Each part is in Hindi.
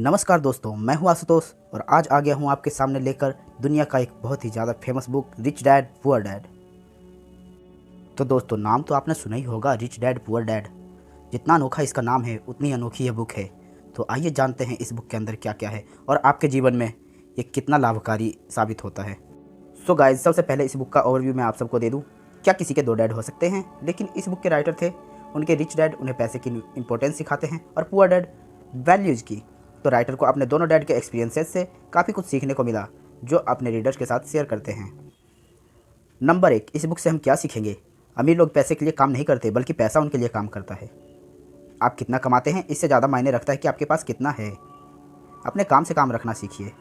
नमस्कार दोस्तों, मैं हूं आशुतोष और आज आ गया हूं आपके सामने लेकर दुनिया का एक बहुत ही ज़्यादा famous book rich dad poor dad. तो दोस्तों, नाम तो आपने सुना ही होगा, रिच डैड पुअर डैड। जितना अनोखा इसका नाम है उतनी अनोखी यह बुक है। तो आइए जानते हैं इस बुक के अंदर क्या क्या है और आपके जीवन में ये कितना लाभकारी साबित होता है। सो गाइज, सबसे पहले इस बुक का ओवरव्यू मैं आप सबको दे दूँ। क्या किसी के दो डैड हो सकते हैं? लेकिन इस बुक के राइटर थे, उनके रिच डैड उन्हें पैसे की इंपॉर्टेंस सिखाते हैं और पुअर डैड वैल्यूज़ की। तो राइटर को अपने दोनों डैड के एक्सपीरियंसेस से काफ़ी कुछ सीखने को मिला, जो अपने रीडर्स के साथ शेयर करते हैं। नंबर 1, इस बुक से हम क्या सीखेंगे? अमीर लोग पैसे के लिए काम नहीं करते, बल्कि पैसा उनके लिए काम करता है। आप कितना कमाते हैं, इससे ज़्यादा मायने रखता है कि आपके पास कितना है। अपने काम से काम रखना सीखिए।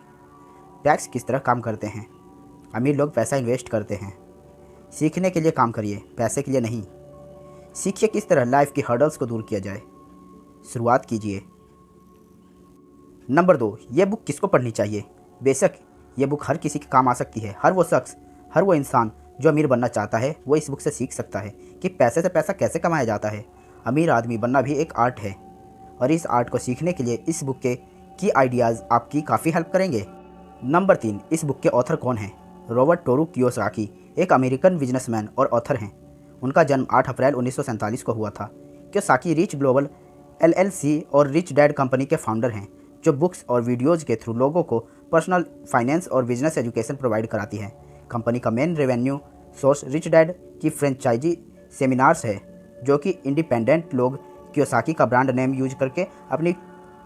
टैक्स किस तरह काम करते हैं? अमीर लोग पैसा इन्वेस्ट करते हैं। सीखने के लिए काम करिए, पैसे के लिए नहीं। सीखिए किस तरह लाइफ की हर्डल्स को दूर किया जाए। शुरुआत कीजिए। नंबर 2, ये बुक किसको पढ़नी चाहिए? बेशक ये बुक हर किसी के काम आ सकती है। हर वो शख्स, हर वो इंसान जो अमीर बनना चाहता है, वो इस बुक से सीख सकता है कि पैसे से पैसा कैसे कमाया जाता है। अमीर आदमी बनना भी एक आर्ट है और इस आर्ट को सीखने के लिए इस बुक के की आइडियाज़ आपकी काफ़ी हेल्प करेंगे। नंबर 3, इस बुक के ऑथर कौन हैं? रॉबर्ट टोरू कियोसाकी एक अमेरिकन बिजनेसमैन और ऑथर हैं। उनका जन्म 8 अप्रैल 1947 को हुआ था। कियोसाकी रिच ग्लोबल LLC और रिच डैड कंपनी के फाउंडर हैं, जो बुक्स और वीडियोज़ के थ्रू लोगों को पर्सनल फाइनेंस और बिजनेस एजुकेशन प्रोवाइड कराती है। कंपनी का main revenue source rich dad की फ्रेंचाइजी सेमिनार्स है, जो कि इंडिपेंडेंट लोग कियोसाकी का ब्रांड नेम यूज करके अपनी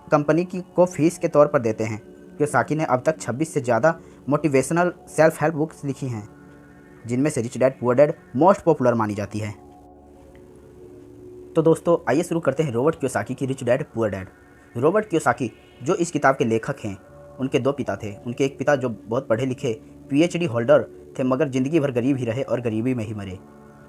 कंपनी को फीस के तौर पर देते हैं। कियोसाकी ने अब तक 26 से ज़्यादा मोटिवेशनल सेल्फ हेल्प बुक्स लिखी हैं, जिनमें से rich dad poor dad most popular मानी जाती है। तो दोस्तों, आइए शुरू करते हैं रॉबर्ट कियोसाकी की rich dad poor dad. Robert Kiyosaki जो इस किताब के लेखक हैं, उनके दो पिता थे। उनके एक पिता जो बहुत पढ़े लिखे PhD होल्डर थे, मगर ज़िंदगी भर गरीब ही रहे और गरीबी में ही मरे,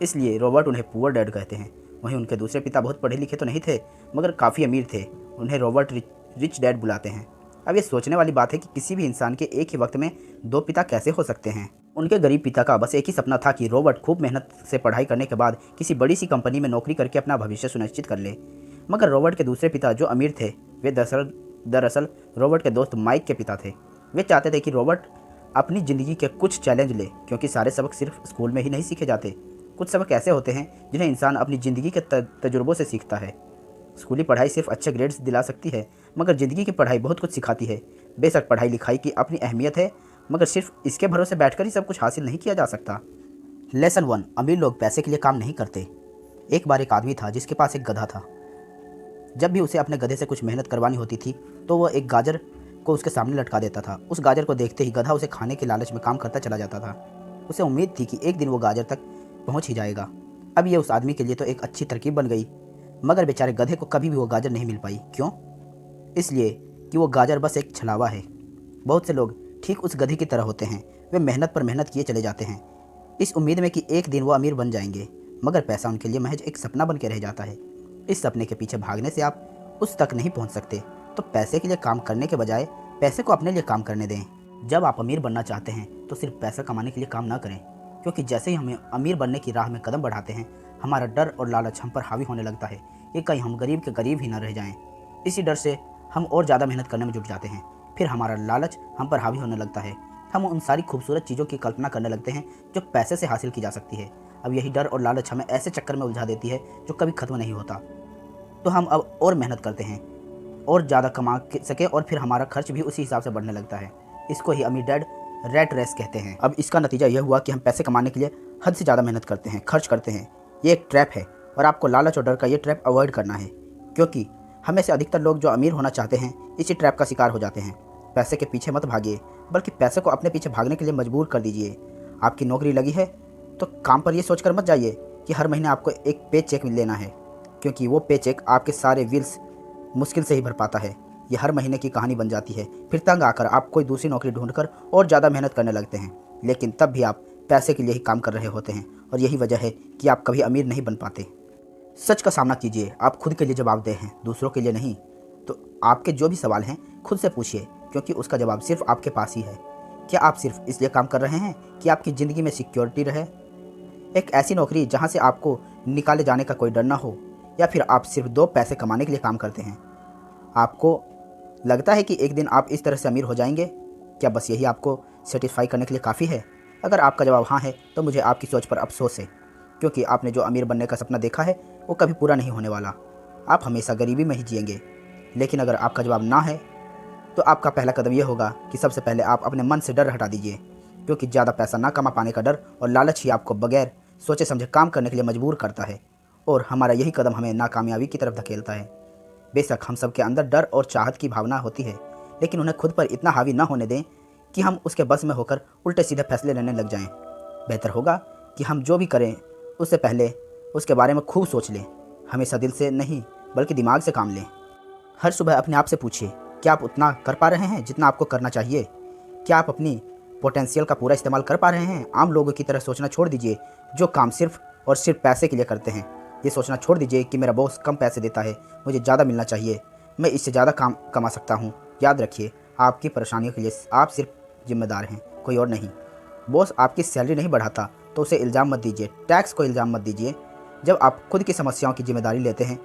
इसलिए रॉबर्ट उन्हें पुअर डैड कहते हैं। वहीं उनके दूसरे पिता बहुत पढ़े लिखे तो नहीं थे, मगर काफ़ी अमीर थे। उन्हें रॉबर्ट रिच डैड बुलाते हैं। अब ये सोचने वाली बात है कि किसी भी इंसान के एक ही वक्त में दो पिता कैसे हो सकते हैं। उनके गरीब पिता का बस एक ही सपना था कि रॉबर्ट खूब मेहनत से पढ़ाई करने के बाद किसी बड़ी सी कंपनी में नौकरी करके अपना भविष्य सुनिश्चित कर ले। मगर रॉबर्ट के दूसरे पिता जो अमीर थे, वे दरअसल रॉबर्ट के दोस्त माइक के पिता थे। वे चाहते थे कि रॉबर्ट अपनी ज़िंदगी के कुछ चैलेंज ले, क्योंकि सारे सबक सिर्फ स्कूल में ही नहीं सीखे जाते। कुछ सबक ऐसे होते हैं जिन्हें इंसान अपनी ज़िंदगी के तजुर्बों से सीखता है। स्कूली पढ़ाई सिर्फ अच्छे ग्रेड्स दिला सकती है, मगर ज़िंदगी की पढ़ाई बहुत कुछ सिखाती है। बेशक पढ़ाई लिखाई की अपनी अहमियत है, मगर सिर्फ इसके भरोसे बैठकर ही सब कुछ हासिल नहीं किया जा सकता। लेसन 1, अमीर लोग पैसे के लिए काम नहीं करते। एक बार एक आदमी था जिसके पास एक गधा था। जब भी उसे अपने गधे से कुछ मेहनत करवानी होती थी, तो वह एक गाजर को उसके सामने लटका देता था। उस गाजर को देखते ही गधा उसे खाने के लालच में काम करता चला जाता था। उसे उम्मीद थी कि एक दिन वो गाजर तक पहुंच ही जाएगा। अब ये उस आदमी के लिए तो एक अच्छी तरकीब बन गई, मगर बेचारे गधे को कभी भी वो गाजर नहीं मिल पाई। क्यों? इसलिए कि वो गाजर बस एक छलावा है। बहुत से लोग ठीक उस गधे की तरह होते हैं। वे मेहनत पर मेहनत किए चले जाते हैं, इस उम्मीद में कि एक दिन वो अमीर बन जाएंगे, मगर पैसा उनके लिए महज एक सपना बन के रह जाता है। इस सपने के पीछे भागने से आप उस तक नहीं पहुंच सकते। तो पैसे के लिए काम करने के बजाय पैसे को अपने लिए काम करने दें। जब आप अमीर बनना चाहते हैं तो सिर्फ पैसा कमाने के लिए काम ना करें, क्योंकि जैसे ही हमें अमीर बनने की राह में कदम बढ़ाते हैं, हमारा डर और लालच हम पर हावी होने लगता है कि कहीं हम गरीब के गरीब ही ना रह जाएं। इसी डर से हम और ज़्यादा मेहनत करने में जुट जाते हैं। फिर हमारा लालच हम पर हावी होने लगता है। हम उन सारी खूबसूरत चीज़ों की कल्पना करने लगते हैं जो पैसे से हासिल की जा सकती है। अब यही डर और लालच हमें ऐसे चक्कर में उलझा देती है जो कभी ख़त्म नहीं होता। तो हम अब और मेहनत करते हैं और ज़्यादा कमा सके, और फिर हमारा खर्च भी उसी हिसाब से बढ़ने लगता है। इसको ही अमीर डैड रैट रेस कहते हैं। अब इसका नतीजा यह हुआ कि हम पैसे कमाने के लिए हद से ज़्यादा मेहनत करते हैं, खर्च करते हैं। ये एक ट्रैप है और आपको लालच और डर का ये ट्रैप अवॉइड करना है, क्योंकि हमें से अधिकतर लोग जो अमीर होना चाहते हैं इसी ट्रैप का शिकार हो जाते हैं। पैसे के पीछे मत भागिए, बल्कि पैसे को अपने पीछे भागने के लिए मजबूर कर दीजिए। आपकी नौकरी लगी है तो काम पर यह सोचकर मत जाइए कि हर महीने आपको एक पे चेक लेना है, क्योंकि वो पे चेक आपके सारे बिल्स मुश्किल से ही भर पाता है। ये हर महीने की कहानी बन जाती है। फिर तंग आकर आप कोई दूसरी नौकरी ढूंढकर और ज़्यादा मेहनत करने लगते हैं, लेकिन तब भी आप पैसे के लिए ही काम कर रहे होते हैं, और यही वजह है कि आप कभी अमीर नहीं बन पाते। सच का सामना कीजिए। आप खुद के लिए जवाबदेह हैं, दूसरों के लिए नहीं। तो आपके जो भी सवाल हैं खुद से पूछिए, क्योंकि उसका जवाब सिर्फ आपके पास ही है। क्या आप सिर्फ इसलिए काम कर रहे हैं कि आपकी ज़िंदगी में सिक्योरिटी रहे, एक ऐसी नौकरी जहां से आपको निकाले जाने का कोई डर ना हो, या फिर आप सिर्फ दो पैसे कमाने के लिए काम करते हैं? आपको लगता है कि एक दिन आप इस तरह से अमीर हो जाएंगे? क्या बस यही आपको सेटिस्फाई करने के लिए काफ़ी है? अगर आपका जवाब हाँ है तो मुझे आपकी सोच पर अफसोस है, क्योंकि आपने जो अमीर बनने का सपना देखा है वो कभी पूरा नहीं होने वाला। आप हमेशा गरीबी में ही जिएंगे। लेकिन अगर आपका जवाब ना है तो आपका पहला कदम यह होगा कि सबसे पहले आप अपने मन से डर हटा दीजिए, क्योंकि ज़्यादा पैसा ना कमा पाने का डर और लालच ही आपको बगैर सोचे समझे काम करने के लिए मजबूर करता है, और हमारा यही कदम हमें नाकामयाबी की तरफ धकेलता है। बेशक हम सबके अंदर डर और चाहत की भावना होती है, लेकिन उन्हें खुद पर इतना हावी ना होने दें कि हम उसके बस में होकर उल्टे सीधे फैसले लेने लग जाएं। बेहतर होगा कि हम जो भी करें उससे पहले उसके बारे में खूब सोच लें। हमेशा दिल से नहीं बल्कि दिमाग से काम लें। हर सुबह अपने आप से पूछिए, क्या आप उतना कर पा रहे हैं जितना आपको करना चाहिए? क्या आप अपनी पोटेंशियल का पूरा इस्तेमाल कर पा रहे हैं? आम लोगों की तरह सोचना छोड़ दीजिए जो काम सिर्फ और सिर्फ पैसे के लिए करते हैं। ये सोचना छोड़ दीजिए कि मेरा बॉस कम पैसे देता है, मुझे ज़्यादा मिलना चाहिए, मैं इससे ज़्यादा काम कमा सकता हूँ। याद रखिए, आपकी परेशानियों के लिए आप सिर्फ जिम्मेदार हैं, कोई और नहीं। बॉस आपकी सैलरी नहीं बढ़ाता तो उसे इल्ज़ाम मत दीजिए, टैक्स को इल्ज़ाम मत दीजिए। जब आप खुद की समस्याओं की जिम्मेदारी लेते हैं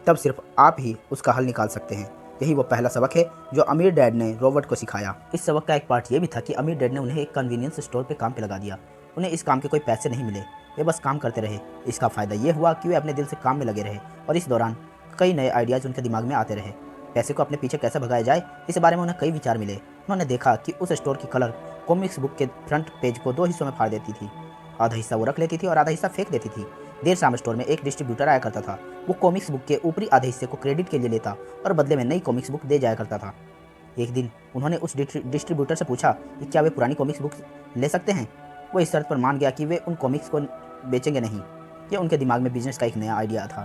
तब सिर्फ आप ही उसका हल निकाल सकते हैं। यही वो पहला सबक है जो अमीर डैड ने रॉबर्ट को सिखाया। इस सबक का एक पार्ट ये भी था कि अमीर डैड ने उन्हें एक कन्वीनियंस स्टोर पे काम पे लगा दिया। उन्हें इस काम के कोई पैसे नहीं मिले, वे बस काम करते रहे। इसका फ़ायदा ये हुआ कि वे अपने दिल से काम में लगे रहे और इस दौरान कई नए आइडियाज़ उनके दिमाग में आते रहे। पैसे को अपने पीछे कैसे भगाया जाए, इस बारे में उन्हें कई विचार मिले। उन्होंने देखा कि उस स्टोर की कलर कॉमिक्स बुक के फ्रंट पेज को 2 हिस्सों में फाड़ देती थी। आधा हिस्सा वो रख लेती थी और आधा हिस्सा फेंक देती थी। देर शाम स्टोर में एक डिस्ट्रीब्यूटर आया करता था। वो कॉमिक्स बुक के ऊपरी आधे हिस्से को क्रेडिट के लिए लेता और बदले में नई कॉमिक्स बुक दे जाया करता था। एक दिन उन्होंने उस डिस्ट्रीब्यूटर से पूछा कि क्या वे पुरानी कॉमिक्स बुक ले सकते हैं। वो इस शर्त पर मान गया कि वे उन कॉमिक्स को बेचेंगे नहीं। ये उनके दिमाग में बिजनेस का एक नया आइडिया था।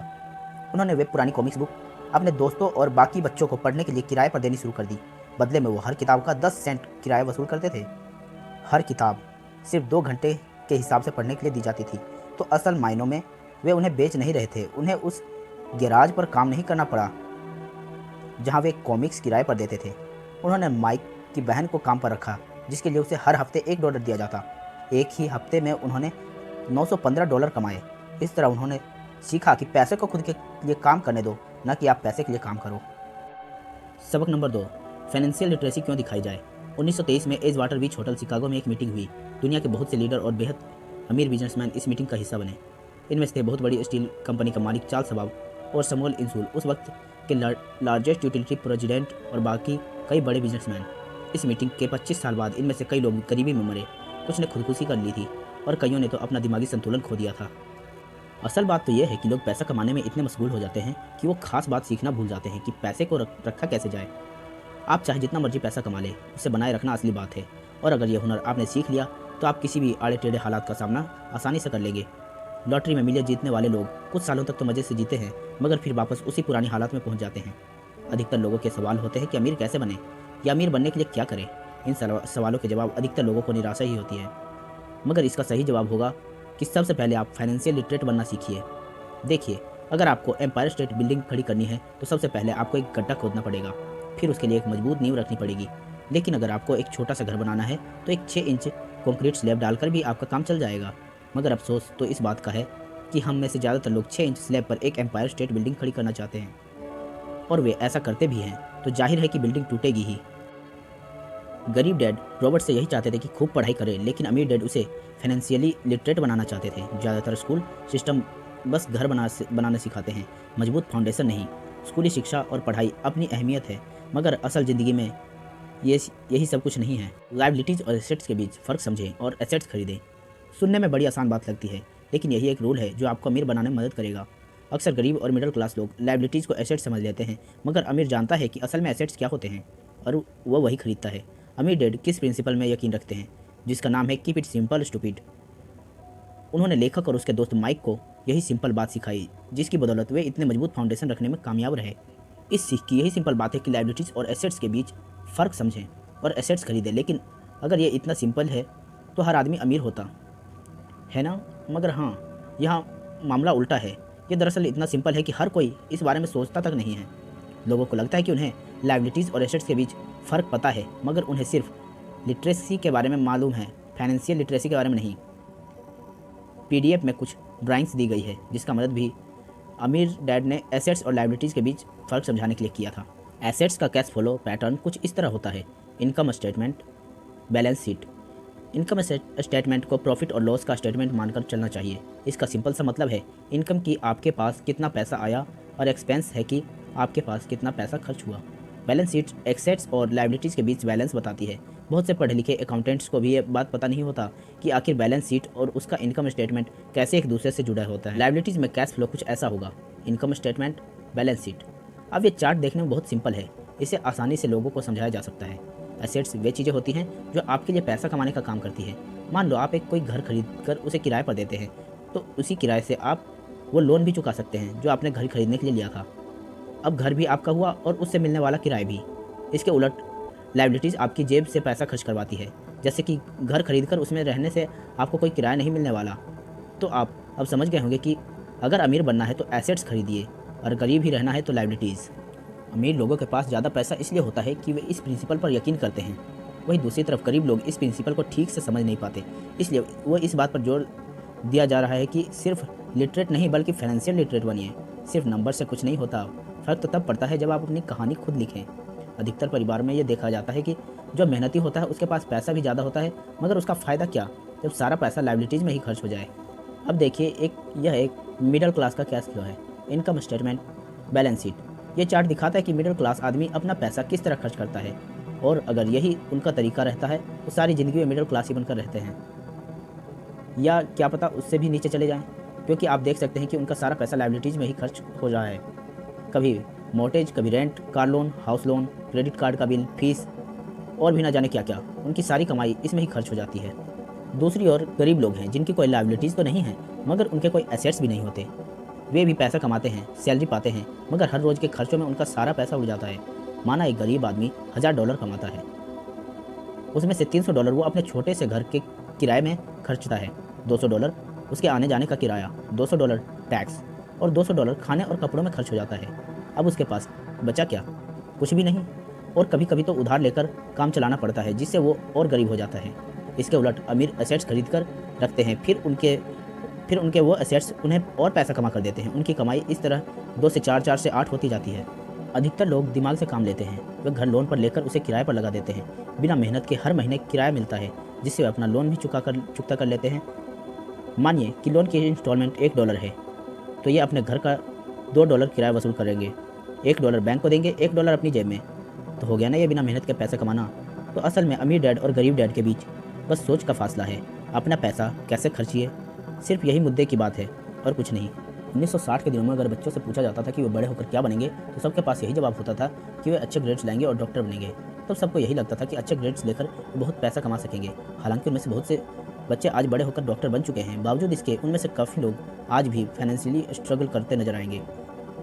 उन्होंने वे पुरानी कॉमिक्स बुक अपने दोस्तों और बाकी बच्चों को पढ़ने के लिए किराए पर देनी शुरू कर दी। बदले में वो हर किताब का 10 सेंट किराया वसूल करते थे। हर किताब सिर्फ 2 घंटे के हिसाब से पढ़ने के लिए दी जाती थी, तो असल मायनों में वे उन्हें बेच नहीं रहे थे। उन्हें उस गैराज पर काम नहीं करना पड़ा जहां वे कॉमिक्स किराए पर देते थे। उन्होंने माइक की बहन को काम पर रखा, जिसके लिए उसे हर हफ्ते $1 दिया जाता। एक ही हफ्ते में उन्होंने $915 कमाए। इस तरह उन्होंने सीखा कि पैसे को खुद के लिए काम करने दो, न कि आप पैसे के लिए काम करो। सबक नंबर 2, फाइनेंशियल लिटरेसी क्यों दिखाई जाए। 1923 में एजवाटर बीच होटल शिकागो में एक मीटिंग हुई। दुनिया के बहुत से लीडर और बेहद अमीर बिजनेसमैन इस मीटिंग का हिस्सा बने। इनमें से बहुत बड़ी स्टील कंपनी का मालिक चार्ल्स शवाब और समुएल इंसूल, उस वक्त के लार्जेस्ट यूटिलिटी प्रेसिडेंट, और बाकी कई बड़े बिजनेसमैन। इस मीटिंग के 25 साल बाद इनमें से कई लोग गरीबी में मरे, कुछ ने खुदकुशी कर ली थी और कईयों ने तो अपना दिमागी संतुलन खो दिया था। असल बात तो यह है कि लोग पैसा कमाने में इतने मशगूल हो जाते हैं कि वो खास बात सीखना भूल जाते हैं कि पैसे को रखा कैसे जाए। आप चाहे जितना मर्जी पैसा कमा ले, उसे बनाए रखना असली बात है। और अगर यह हुनर आपने सीख लिया तो आप किसी भी आड़े टेढ़े हालात का सामना आसानी से कर लेंगे। लॉटरी में मिलियन जीतने वाले लोग कुछ सालों तक तो मज़े से जीते हैं, मगर फिर वापस उसी पुरानी हालात में पहुंच जाते हैं। अधिकतर लोगों के सवाल होते हैं कि अमीर कैसे बने या अमीर बनने के लिए क्या करें। इन सवालों के जवाब अधिकतर लोगों को निराशा ही होती है, मगर इसका सही जवाब होगा कि सबसे पहले आप फाइनेंशियल लिटरेट बनना सीखिए। देखिए, अगर आपको एम्पायर स्टेट बिल्डिंग खड़ी करनी है तो सबसे पहले आपको एक गड्ढा खोदना पड़ेगा, फिर उसके लिए एक मजबूत नींव रखनी पड़ेगी। लेकिन अगर आपको एक छोटा सा घर बनाना है तो एक 6 इंच कंक्रीट स्लैब डालकर भी आपका काम चल जाएगा। मगर अफसोस तो इस बात का है कि हम में से ज़्यादातर लोग 6 इंच स्लैब पर एक एम्पायर स्टेट बिल्डिंग खड़ी करना चाहते हैं, और वे ऐसा करते भी हैं, तो जाहिर है कि बिल्डिंग टूटेगी ही। गरीब डैड रॉबर्ट से यही चाहते थे कि खूब पढ़ाई करे, लेकिन अमीर डैड उसे फाइनेंशियली लिटरेट बनाना चाहते थे। ज़्यादातर स्कूल सिस्टम बस घर बनाना सिखाते हैं, मजबूत फाउंडेशन नहीं। स्कूली शिक्षा और पढ़ाई अपनी अहमियत है, मगर असल ज़िंदगी में यही सब कुछ नहीं है। लायबिलिटीज़ और एसेट्स के बीच फ़र्क समझें और एसेट्स खरीदें। सुनने में बड़ी आसान बात लगती है, लेकिन यही एक रूल है जो आपको अमीर बनाने में मदद करेगा। अक्सर गरीब और मिडिल क्लास लोग लायबिलिटीज़ को एसेट्स समझ लेते हैं, मगर अमीर जानता है कि असल में एसेट्स क्या होते हैं और वह वही खरीदता है। अमीर डैड किस प्रिंसिपल में यकीन रखते हैं, जिसका नाम है कीप इट सिंपल स्टूपिड। उन्होंने लेखक और उसके दोस्त माइक को यही सिंपल बात सिखाई, जिसकी बदौलत वे इतने मजबूत फाउंडेशन रखने में कामयाब रहे। इस सीख की यही सिंपल बात है कि लायबिलिटीज़ और एसेट्स के बीच फ़र्क समझें और एसेट्स खरीदें। लेकिन अगर ये इतना सिंपल है तो हर आदमी अमीर होता है ना। मगर हाँ, यहाँ मामला उल्टा है। ये दरअसल इतना सिंपल है कि हर कोई इस बारे में सोचता तक नहीं है। लोगों को लगता है कि उन्हें लायबिलिटीज़ और एसेट्स के बीच फ़र्क पता है, मगर उन्हें सिर्फ लिटरेसी के बारे में मालूम है, फाइनेंशियल लिटरेसी के बारे में नहीं। PDF में कुछ ड्राइंग्स दी गई है जिसका मदद भी अमीर डैड ने एसेट्स और लायबिलिटीज़ के बीच फ़र्क समझाने के लिए किया था। एसेट्स का कैश फ्लो पैटर्न कुछ इस तरह होता है। Income statement, balance sheet. Income statement को प्रॉफिट और लॉस का स्टेटमेंट मानकर चलना चाहिए। इसका सिंपल सा मतलब है इनकम की आपके पास कितना पैसा आया और एक्सपेंस है कि आपके पास कितना पैसा खर्च हुआ। बैलेंस शीट एसेट्स और लायबिलिटीज़ के बीच बैलेंस बताती है। बहुत से पढ़े लिखे अकाउंटेंट्स को भी ये बात पता नहीं होता कि आखिर बैलेंस शीट और उसका इनकम स्टेटमेंट कैसे एक दूसरे से जुड़ा होता है। लायबिलिटीज़ में कैश फ्लो कुछ ऐसा होगा, इनकम स्टेटमेंट, बैलेंस शीट। अब ये चार्ट देखने में बहुत सिंपल है, इसे आसानी से लोगों को समझाया जा सकता है। एसेट्स वे चीज़ें होती हैं जो आपके लिए पैसा कमाने का काम करती है। मान लो आप एक कोई घर खरीद कर उसे किराए पर देते हैं, तो उसी किराए से आप वो लोन भी चुका सकते हैं जो आपने घर खरीदने के लिए लिया था। अब घर भी आपका हुआ और उससे मिलने वाला किराया भी। इसके उलट लायबिलिटीज़ आपकी जेब से पैसा खर्च करवाती है, जैसे कि घर खरीद कर उसमें रहने से आपको कोई किराया नहीं मिलने वाला। तो आप अब समझ गए होंगे कि अगर अमीर बनना है तो एसेट्स खरीदिए और गरीब ही रहना है तो लायबिलिटीज़। अमीर लोगों के पास ज़्यादा पैसा इसलिए होता है कि वे इस प्रिंसिपल पर यकीन करते हैं। वहीं दूसरी तरफ गरीब लोग इस प्रिंसिपल को ठीक से समझ नहीं पाते, इसलिए वो इस बात पर जोर दिया जा रहा है कि सिर्फ लिटरेट नहीं बल्कि फाइनेंशियल लिटरेट बनिए। सिर्फ नंबर से कुछ नहीं होता, फ़र्क तो तब पड़ता है जब आप अपनी कहानी खुद लिखें। अधिकतर परिवार में ये देखा जाता है कि जो मेहनती होता है उसके पास पैसा भी ज़्यादा होता है, मगर उसका फ़ायदा क्या जब सारा पैसा लायबिलिटीज़ में ही खर्च हो जाए। अब देखिए यह एक मिडिल क्लास का कैश फ्लो है। Income statement, balance sheet. ये चार्ट दिखाता है कि मिडिल क्लास आदमी अपना पैसा किस तरह खर्च करता है, और अगर यही उनका तरीका रहता है तो सारी ज़िंदगी में मिडिल क्लास ही बनकर रहते हैं, या क्या पता उससे भी नीचे चले जाएं, क्योंकि आप देख सकते हैं कि उनका सारा पैसा लायबिलिटीज़ में ही खर्च हो रहा है। कभी मॉर्टेज, कभी rent, car loan, house loan, credit card का बिल, फीस और भी ना जाने क्या क्या, उनकी सारी कमाई इसमें ही खर्च हो जाती है। दूसरी ओर गरीब लोग हैं जिनकी कोई लायबिलिटीज़ तो नहीं है, मगर उनके कोई एसेट्स भी नहीं होते। वे भी पैसा कमाते हैं, सैलरी पाते हैं, मगर हर रोज़ के खर्चों में उनका सारा पैसा उड़ जाता है। माना एक गरीब आदमी $1000 कमाता है, उसमें से $300 वो अपने छोटे से घर के किराए में खर्चता है, $200 उसके आने जाने का किराया, $200 टैक्स और $200 खाने और कपड़ों में खर्च हो जाता है। अब उसके पास बचा क्या? कुछ भी नहीं। और कभी कभी तो उधार लेकर काम चलाना पड़ता है, जिससे वो और गरीब हो जाता है। इसके उलट अमीर एसेट्स खरीद कर रखते हैं, फिर उनके वो एसेट्स उन्हें और पैसा कमा कर देते हैं। उनकी कमाई इस तरह 2 से 4, 4 से 8 होती जाती है। अधिकतर लोग दिमाग से काम लेते हैं। वे घर लोन पर लेकर उसे किराए पर लगा देते हैं। बिना मेहनत के हर महीने किराया मिलता है, जिससे वे अपना लोन भी चुकता कर लेते हैं। मानिए कि लोन की इंस्टॉलमेंट $1 है, तो ये अपने घर का $2 किराया वसूल करेंगे, $1 बैंक को देंगे, $1 अपनी जेब में। तो हो गया ना ये बिना मेहनत के पैसे कमाना। तो असल में अमीर डैड और गरीब डैड के बीच बस सोच का फासला है। अपना पैसा कैसे खर्चिए, सिर्फ यही मुद्दे की बात है और कुछ नहीं। 1960 के दिनों में अगर बच्चों से पूछा जाता था कि वे बड़े होकर क्या बनेंगे, तो सबके पास यही जवाब होता था कि वे अच्छे ग्रेड्स लाएंगे और डॉक्टर बनेंगे। तब सबको यही लगता था कि अच्छे ग्रेड्स लेकर बहुत पैसा कमा सकेंगे। हालांकि उनमें से बहुत से बच्चे आज बड़े होकर डॉक्टर बन चुके हैं। बावजूद इसके उनमें से काफ़ी लोग आज भी फाइनेंशियली स्ट्रगल करते नजर आएंगे,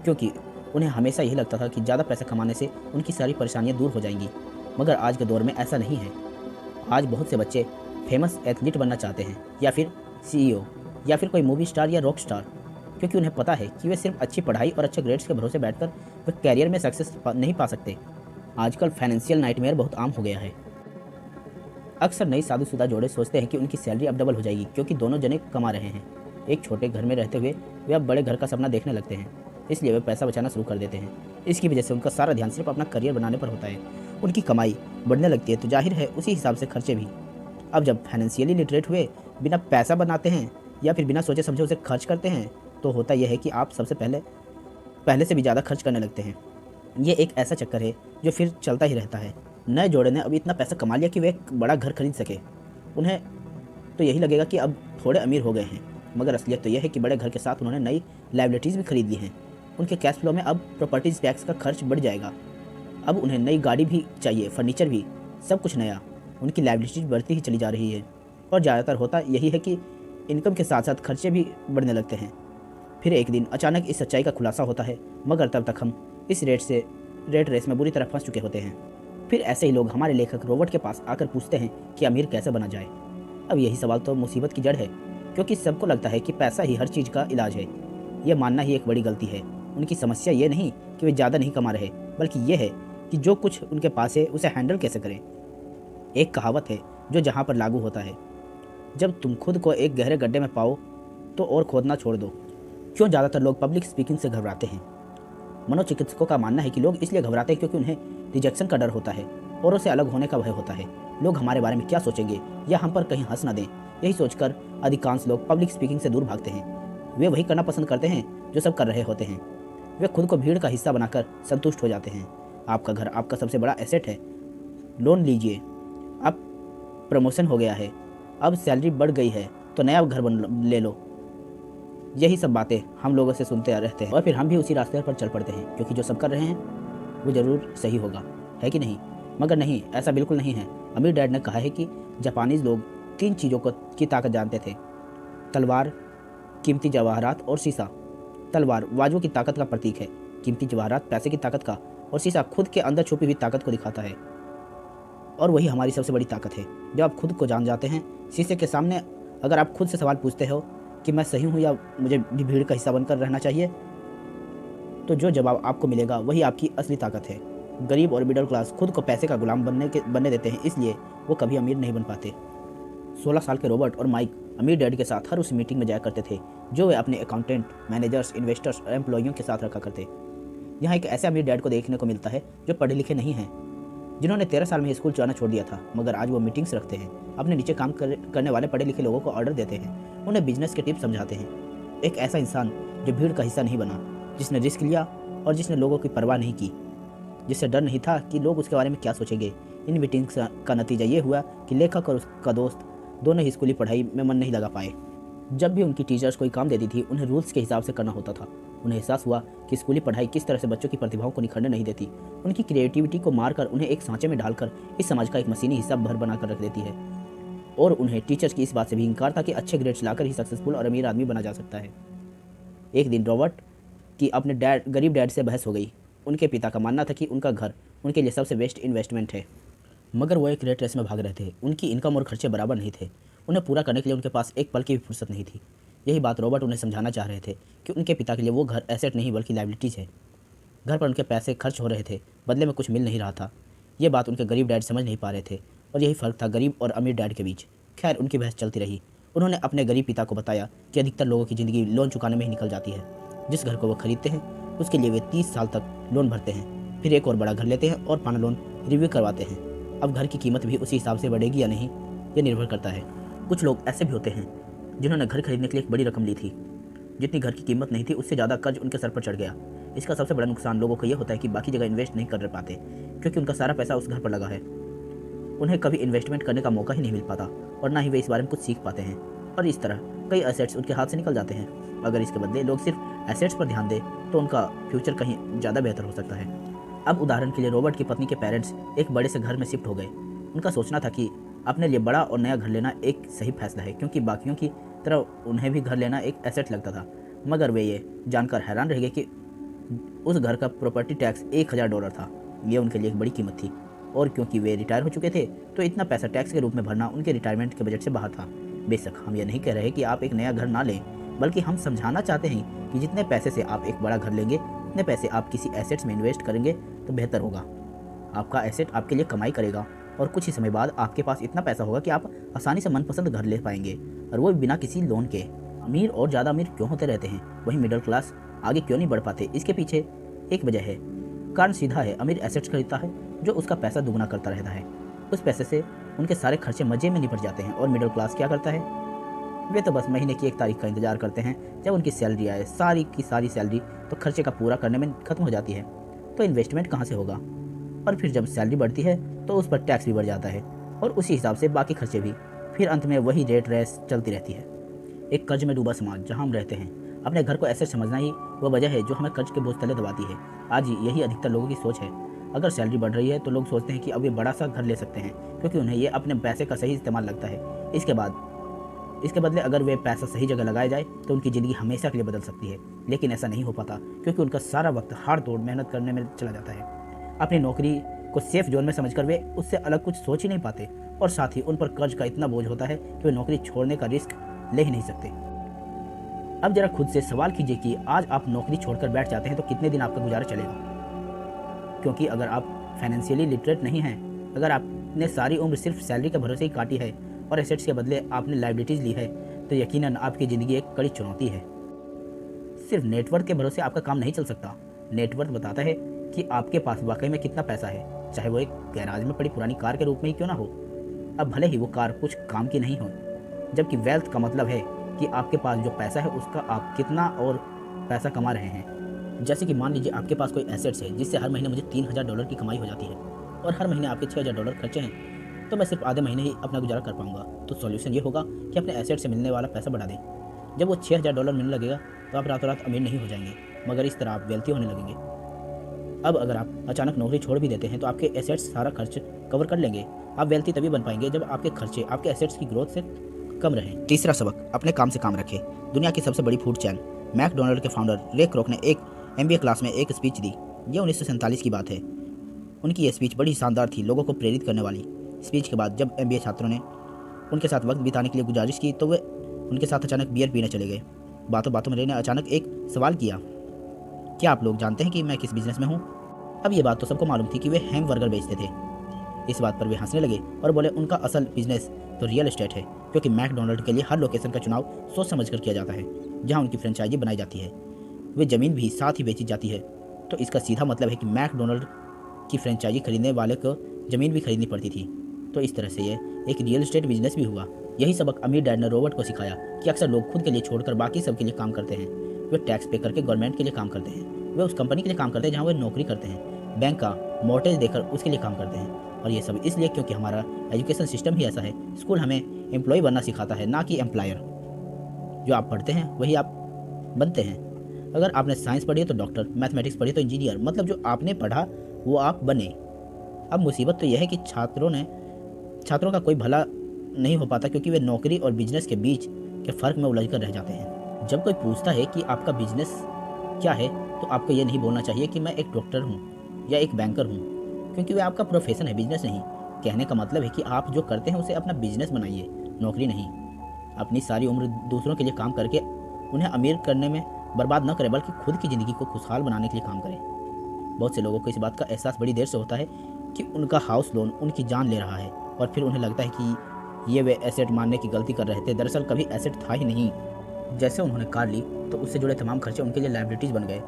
क्योंकि उन्हें हमेशा यही लगता था कि ज़्यादा पैसा कमाने से उनकी सारी परेशानियाँ दूर हो जाएंगी। मगर आज के दौर में ऐसा नहीं है। आज बहुत से बच्चे फेमस एथलीट बनना चाहते हैं, या फिर CEO, या फिर कोई मूवी स्टार या रॉक स्टार, क्योंकि उन्हें पता है कि वे सिर्फ अच्छी पढ़ाई और अच्छे ग्रेड्स के भरोसे बैठकर वे कैरियर में सक्सेस नहीं पा सकते। आजकल फाइनेंशियल नाइटमेयर बहुत आम हो गया है। अक्सर नई शादीशुदा जोड़े सोचते हैं कि उनकी सैलरी अब डबल हो जाएगी, क्योंकि दोनों जने कमा रहे हैं। एक छोटे घर में रहते हुए वे अब बड़े घर का सपना देखने लगते हैं, इसलिए वे पैसा बचाना शुरू कर देते हैं। इसकी वजह से उनका सारा ध्यान सिर्फ अपना करियर बनाने पर होता है। उनकी कमाई बढ़ने लगती है तो जाहिर है उसी हिसाब से खर्चे भी। अब जब फाइनेंशियली लिटरेट हुए बिना पैसा बनाते हैं या फिर बिना सोचे समझे उसे खर्च करते हैं, तो होता यह है कि आप सबसे पहले से भी ज़्यादा खर्च करने लगते हैं। ये एक ऐसा चक्कर है जो फिर चलता ही रहता है। नए जोड़े ने अब इतना पैसा कमा लिया कि वे एक बड़ा घर खरीद सके। उन्हें तो यही लगेगा कि अब थोड़े अमीर हो गए हैं, मगर असलियत तो यह है कि बड़े घर के साथ उन्होंने नई लायबिलिटीज़ भी खरीद ली हैं। उनके कैश फ्लो में अब प्रॉपर्टीज़ टैक्स का खर्च बढ़ जाएगा। अब उन्हें नई गाड़ी भी चाहिए, फर्नीचर भी, सब कुछ नया। उनकी लायबिलिटीज बढ़ती ही चली जा रही है, और ज़्यादातर होता यही है कि इनकम के साथ साथ खर्चे भी बढ़ने लगते हैं। फिर एक दिन अचानक इस सच्चाई का खुलासा होता है, मगर तब तक हम इस रेट रेस में बुरी तरह फंस चुके होते हैं। फिर ऐसे ही लोग हमारे लेखक रॉबर्ट के पास आकर पूछते हैं कि अमीर कैसे बना जाए। अब यही सवाल तो मुसीबत की जड़ है, क्योंकि सबको लगता है कि पैसा ही हर चीज़ का इलाज है। यह मानना ही एक बड़ी गलती है। उनकी समस्या ये नहीं कि वे ज़्यादा नहीं कमा रहे, बल्कि ये है कि जो कुछ उनके पास है उसे हैंडल कैसे करें। एक कहावत है जो जहाँ पर लागू होता है, जब तुम खुद को एक गहरे गड्ढे में पाओ तो और खोदना छोड़ दो। क्यों ज़्यादातर लोग पब्लिक स्पीकिंग से घबराते हैं? मनोचिकित्सकों का मानना है कि लोग इसलिए घबराते हैं क्योंकि उन्हें रिजेक्शन का डर होता है, औरों से अलग होने का भय होता है। लोग हमारे बारे में क्या सोचेंगे या हम पर कहीं हंस न दें, यही सोचकर अधिकांश लोग पब्लिक स्पीकिंग से दूर भागते हैं। वे वही करना पसंद करते हैं जो सब कर रहे होते हैं। वे खुद को भीड़ का हिस्सा बनाकर संतुष्ट हो जाते हैं। आपका घर आपका सबसे बड़ा एसेट है। लोन लीजिए, अब प्रमोशन हो गया है, अब सैलरी बढ़ गई है तो नया घर ले लो। यही सब बातें हम लोगों से सुनते रहते हैं और फिर हम भी उसी रास्ते पर चल पड़ते हैं क्योंकि जो सब कर रहे हैं वो ज़रूर सही होगा, है कि नहीं? मगर नहीं, ऐसा बिल्कुल नहीं है। अमीर डैड ने कहा है कि जापानीज लोग 3 चीज़ों की ताकत जानते थे: तलवार, कीमती जवाहरात और शीशा। तलवार वाजों की ताकत का प्रतीक है, कीमती जवाहरात पैसे की ताकत का, और शीशा खुद के अंदर छुपी हुई ताकत को दिखाता है। और वही हमारी सबसे बड़ी ताकत है। जब आप खुद को जान जाते हैं शीशे के सामने, अगर आप खुद से सवाल पूछते हो कि मैं सही हूँ या मुझे भी भीड़ का हिस्सा बनकर रहना चाहिए, तो जो जवाब आपको मिलेगा वही आपकी असली ताकत है। गरीब और मिडिल क्लास खुद को पैसे का गुलाम बनने देते हैं, इसलिए वो कभी अमीर नहीं बन पाते। 16 साल के रॉबर्ट और माइक अमीर डैड के साथ हर उस मीटिंग में जाया करते थे जो वे अपने अकाउंटेंट, मैनेजर्स, इन्वेस्टर्स और एम्प्लॉइयों के साथ रखा करते। यहाँ एक ऐसे अमीर डैड को देखने को मिलता है जो पढ़े लिखे नहीं हैं, जिन्होंने 13 साल में स्कूल जाना छोड़ दिया था, मगर आज वो मीटिंग्स रखते हैं, अपने नीचे काम करने वाले पढ़े लिखे लोगों को ऑर्डर देते हैं, उन्हें बिजनेस के टिप्स समझाते हैं। एक ऐसा इंसान जो भीड़ का हिस्सा नहीं बना, जिसने रिस्क लिया और जिसने लोगों की परवाह नहीं की, जिससे डर नहीं था कि लोग उसके बारे में क्या सोचेंगे। इन मीटिंग्स का नतीजा ये हुआ कि लेखक और उसका दोस्त दोनों ही स्कूली पढ़ाई में मन नहीं लगा पाए। जब भी उनकी टीचर्स कोई काम देती थी उन्हें रूल्स के हिसाब से करना होता था। उन्हें एहसास हुआ कि स्कूली पढ़ाई किस तरह से बच्चों की प्रतिभाओं को निखरने नहीं देती, उनकी क्रिएटिविटी को मारकर उन्हें एक सांचे में डालकर इस समाज का एक मशीनी हिस्सा भर बनाकर रख देती है। और उन्हें टीचर्स की इस बात से भी इंकार था कि अच्छे ग्रेड्स लाकर ही सक्सेसफुल और अमीर आदमी बना जा सकता है। एक दिन रॉबर्ट की अपने गरीब डैड से बहस हो गई। उनके पिता का मानना था कि उनका घर उनके लिए सबसे बेस्ट इन्वेस्टमेंट है, मगर वो एक रेट रेस में भाग रहे थे। उनकी इनकम और खर्चे बराबर नहीं थे। उन्हें पूरा करने के लिए उनके पास एक पल की भी फुर्सत नहीं थी। यही बात रॉबर्ट उन्हें समझाना चाह रहे थे कि उनके पिता के लिए वो घर एसेट नहीं बल्कि लाइबिलिटीज़ है। घर पर उनके पैसे खर्च हो रहे थे, बदले में कुछ मिल नहीं रहा था। ये बात उनके गरीब डैड समझ नहीं पा रहे थे और यही फ़र्क था गरीब और अमीर डैड के बीच। खैर, उनकी बहस चलती रही। उन्होंने अपने गरीब पिता को बताया कि अधिकतर लोगों की ज़िंदगी लोन चुकाने में ही निकल जाती है। जिस घर को वो खरीदते हैं उसके लिए वे 30 साल तक लोन भरते हैं, फिर एक और बड़ा घर लेते हैं और पुराना लोन रिव्यू करवाते हैं। अब घर की कीमत भी उसी हिसाब से बढ़ेगी या नहीं, ये निर्भर करता है। कुछ लोग ऐसे भी होते हैं जिन्होंने घर खरीदने के लिए एक बड़ी रकम ली थी। जितनी घर की कीमत नहीं थी उससे ज़्यादा कर्ज उनके सर पर चढ़ गया। इसका सबसे बड़ा नुकसान लोगों को यह होता है कि बाकी जगह इन्वेस्ट नहीं कर पाते क्योंकि उनका सारा पैसा उस घर पर लगा है। उन्हें कभी इन्वेस्टमेंट करने का मौका ही नहीं मिल पाता और ना ही वे इस बारे में कुछ सीख पाते हैं, और इस तरह कई एसेट्स उनके हाथ से निकल जाते हैं। अगर इसके बदले लोग सिर्फ एसेट्स पर ध्यान दें तो उनका फ्यूचर कहीं ज़्यादा बेहतर हो सकता है। अब उदाहरण के लिए रॉबर्ट की पत्नी के पेरेंट्स एक बड़े से घर में शिफ्ट हो गए। उनका सोचना था कि अपने लिए बड़ा और नया घर लेना एक सही फैसला है क्योंकि बाकियों की तरह उन्हें भी घर लेना एक एसेट लगता था। मगर वे ये जानकर हैरान रह गए कि उस घर का प्रॉपर्टी टैक्स $1000 था। ये उनके लिए एक बड़ी कीमत थी, और क्योंकि वे रिटायर हो चुके थे तो इतना पैसा टैक्स के रूप में भरना उनके रिटायरमेंट के बजट से बाहर था। बेशक हम ये नहीं कह रहे कि आप एक नया घर ना लें, बल्कि हम समझाना चाहते हैं कि जितने पैसे से आप एक बड़ा घर लेंगे उतने पैसे आप किसी एसेट्स में इन्वेस्ट करेंगे तो बेहतर होगा। आपका एसेट आपके लिए कमाई करेगा और कुछ ही समय बाद आपके पास इतना पैसा होगा कि आप आसानी से मनपसंद घर ले पाएंगे, और वो बिना किसी लोन के। अमीर और ज़्यादा अमीर क्यों होते रहते हैं, वहीं मिडिल क्लास आगे क्यों नहीं बढ़ पाते? इसके पीछे एक वजह है। कारण सीधा है, अमीर एसेट्स खरीदता है जो उसका पैसा दुगना करता रहता है। उस पैसे से उनके सारे खर्चे मजे में निपट जाते हैं। और मिडिल क्लास क्या करता है? वे तो बस महीने की 1 तारीख का इंतजार करते हैं जब उनकी सैलरी आए। सारी की सारी सैलरी तो खर्चे का पूरा करने में खत्म हो जाती है, तो इन्वेस्टमेंट कहाँ से होगा? और फिर जब सैलरी बढ़ती है तो उस पर टैक्स भी बढ़ जाता है और उसी हिसाब से बाकी खर्चे भी। फिर अंत में वही रेट रेस चलती रहती है। एक कर्ज में डूबा समाज जहाँ हम रहते हैं, अपने घर को ऐसे समझना ही वह वजह है जो हमें कर्ज के बोझ तले दबाती है। आज यही अधिकतर लोगों की सोच है। अगर सैलरी बढ़ रही है तो लोग सोचते हैं कि अब ये बड़ा सा घर ले सकते हैं क्योंकि उन्हें ये अपने पैसे का सही इस्तेमाल लगता है। इसके बदले अगर वे पैसा सही जगह लगाया जाए तो उनकी ज़िंदगी हमेशा के लिए बदल सकती है। लेकिन ऐसा नहीं हो पाता क्योंकि उनका सारा वक्त हाड़ तोड़ मेहनत करने में चला जाता है। अपनी नौकरी को सेफ जोन में समझकर वे उससे अलग कुछ सोच ही नहीं पाते, और साथ ही उन पर कर्ज का इतना बोझ होता है कि वे नौकरी छोड़ने का रिस्क ले ही नहीं सकते। अब जरा खुद से सवाल कीजिए कि आज आप नौकरी छोड़कर बैठ जाते हैं तो कितने दिन आपका गुजारा चलेगा? क्योंकि अगर आप फाइनेंशियली लिटरेट नहीं हैं, अगर आपने सारी उम्र सिर्फ सैलरी के भरोसे ही काटी है और एसेट्स के बदले आपने लायबिलिटीज़ ली है, तो यकीनन आपकी ज़िंदगी एक कड़ी चुनौती है। सिर्फ नेटवर्क के भरोसे आपका काम नहीं चल सकता। नेटवर्थ बताता है कि आपके पास वाकई में कितना पैसा है, चाहे वो एक गैराज में पड़ी पुरानी कार के रूप में ही क्यों ना हो। अब भले ही वो कार कुछ काम की नहीं हो, जबकि वेल्थ का मतलब है कि आपके पास जो पैसा है उसका आप कितना और पैसा कमा रहे हैं। जैसे कि मान लीजिए आपके पास कोई एसेट्स है जिससे हर महीने मुझे $3000 की कमाई हो जाती है और हर महीने आपके $6000 खर्चे हैं, तो मैं सिर्फ आधे महीने ही अपना गुजारा कर पाऊंगा। तो सॉल्यूशन ये होगा कि अपने एसेट से मिलने वाला पैसा बढ़ा दें। जब वो $6000 मिलने लगेगा तो आप रातों रात अमीर नहीं हो जाएंगे, मगर इस तरह आप वेल्थी होने लगेंगे। अब अगर आप अचानक नौकरी छोड़ भी देते हैं तो आपके एसेट्स सारा खर्च कवर कर लेंगे। आप वेल्थी तभी बन पाएंगे जब आपके खर्चे आपके एसेट्स की ग्रोथ से कम रहें। तीसरा सबक, अपने काम से काम रखें। दुनिया की सबसे बड़ी फूड चेन मैकडोनल्ड के फाउंडर रे क्रॉक ने एक MBA क्लास में एक स्पीच दी। यह 1947 की बात है। उनकी यह स्पीच बड़ी शानदार थी, लोगों को प्रेरित करने वाली। स्पीच के बाद जब MBA छात्रों ने उनके साथ वक्त बिताने के लिए गुजारिश की तो वे उनके साथ अचानक बियर पीने चले गए। बातों बातों में रे ने अचानक एक सवाल किया, क्या आप लोग जानते हैं कि मैं किस बिजनेस में हूँ? अब ये बात तो सबको मालूम थी कि वे हैमबर्गर बेचते थे। इस बात पर वे हंसने लगे और बोले, उनका असल बिजनेस तो रियल एस्टेट है, क्योंकि मैकडोनल्ड के लिए हर लोकेशन का चुनाव सोच समझ कर किया जाता है जहां उनकी फ्रेंचाइजी बनाई जाती है। वे ज़मीन भी साथ ही बेची जाती है। तो इसका सीधा मतलब है कि मैकडोनल्ड की फ्रेंचाइजी खरीदने वाले को ज़मीन भी खरीदनी पड़ती थी। तो इस तरह से ये एक रियल एस्टेट बिजनेस भी हुआ। यही सबक अमीर डैड ने रॉबर्ट को सिखाया कि अक्सर लोग खुद के लिए छोड़कर बाकी सब के लिए काम करते हैं। वे टैक्स पे करके गवर्नमेंट के लिए काम करते हैं, वे उस कंपनी के लिए काम करते हैं जहाँ वे नौकरी करते हैं, बैंक का मॉर्टेज देकर उसके लिए काम करते हैं। और ये सब इसलिए क्योंकि हमारा एजुकेशन सिस्टम ही ऐसा है। स्कूल हमें एम्प्लॉय बनना सिखाता है, ना कि एम्प्लॉयर। जो आप पढ़ते हैं वही आप बनते हैं। अगर आपने साइंस पढ़ी है तो डॉक्टर, मैथमेटिक्स पढ़ी तो इंजीनियर, मतलब जो आपने पढ़ा वो आप बने। अब मुसीबत तो यह है कि छात्रों का कोई भला नहीं हो पाता, क्योंकि वे नौकरी और बिजनेस के बीच के फ़र्क में उलझ कर रह जाते हैं। जब कोई पूछता है कि आपका बिजनेस क्या है तो आपको ये नहीं बोलना चाहिए कि मैं एक डॉक्टर हूँ या एक बैंकर हूँ, क्योंकि वे आपका प्रोफेशन है, बिजनेस नहीं। कहने का मतलब है कि आप जो करते हैं उसे अपना बिजनेस बनाइए, नौकरी नहीं। अपनी सारी उम्र दूसरों के लिए काम करके उन्हें अमीर करने में बर्बाद न करें, बल्कि खुद की ज़िंदगी को खुशहाल बनाने के लिए काम करें। बहुत से लोगों को इस बात का एहसास बड़ी देर से होता है कि उनका हाउस लोन उनकी जान ले रहा है, और फिर उन्हें लगता है कि ये वे एसेट मानने की गलती कर रहे थे। दरअसल कभी एसेट था ही नहीं। जैसे उन्होंने कार ली तो उससे जुड़े तमाम खर्चे उनके लिए लायबिलिटीज़ बन गए।